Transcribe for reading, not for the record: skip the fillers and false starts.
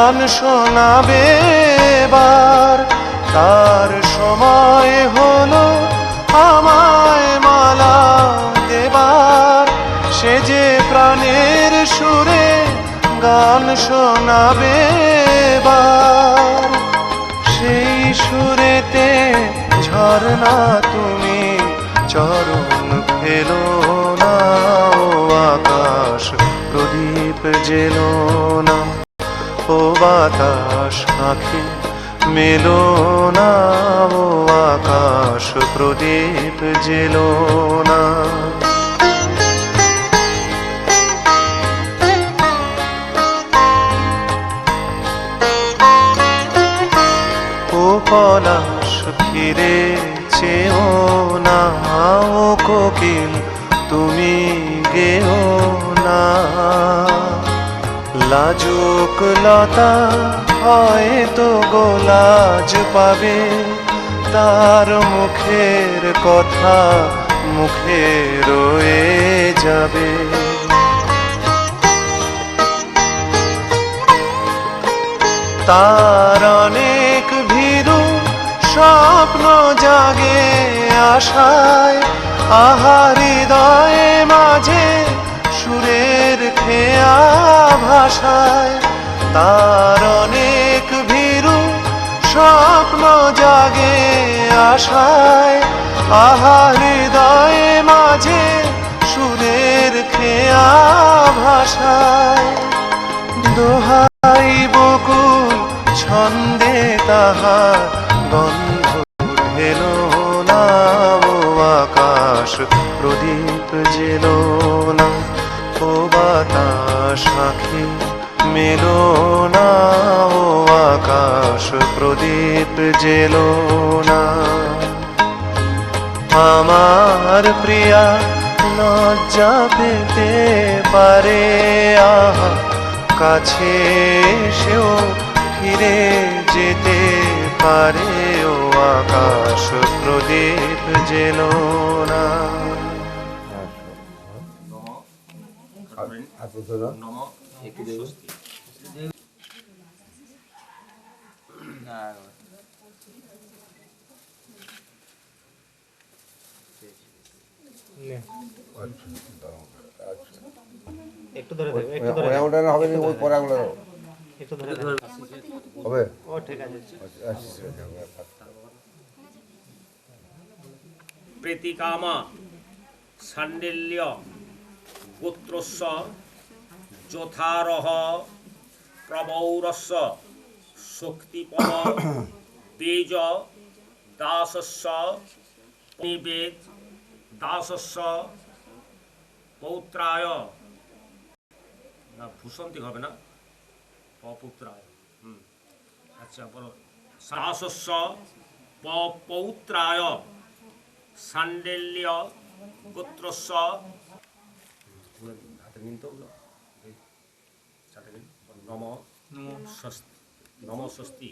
গান শোনাবে এবার, তার সময় হলো আমায় মালা দেবার। সে যে প্রাণের সুরে গান শোনাবে এবার, সেই সুরেতে ঝরনা তুমি চরণ ফেলো না। ও আকাশ প্রদীপ জেলো না, ও বাতাস আঁখি মেলো না। ও আকাশ প্রদীপ জেলো না। ও পলাশ ফিরে চেও না, ও কোকিল তুমি গেও না। লাজুক লতা হয়তো গোলাজ পাবে, তার মুখের কথা মুখে রয়ে যাবে। তার অনেক ভীরু স্বপ্ন জাগে আশায়, আহা হৃদয়ে মাঝে সুরের খেয়া ভাষায়। তার অনেক ভীরু স্বপ্ন জাগে আশায়, আহা হৃদয়ে মাঝে সুরের খেয়া ভাষায়। দোহাই বকুল ছন্দে তাহার গন্ধ ঢেলো না। ও আকাশ প্রদীপ জেলো না, ও বাতাস আঁখি মেলো না। ও আকাশ প্রদীপ জেলো না। আমার প্রিয়া লজ্জা পেতে পারে, আহা কাছে সেও ফিরে যেতে পারে। ও আকাশ প্রদীপ জেলো না। একটু ধরে হবে, একটু ধরে হবে না, ওই পরাগুলো একটু ধরে হবে। ও ঠিক আছে। প্রীতিকামা সান্ডিল্য গোত্রস্য যথারহ প্রবৌরস্য শক্তিপদ তেজ দাসস্য নিবেদ দাসস্য পৌত্রায়, না ভূষন্তি হবে না, পপুত্রায়। আচ্ছা বলো। দাসস্য পৌত্রায় সান্ডিল্য গোত্রস্য। হাতে নিন তো নম স্বস্তি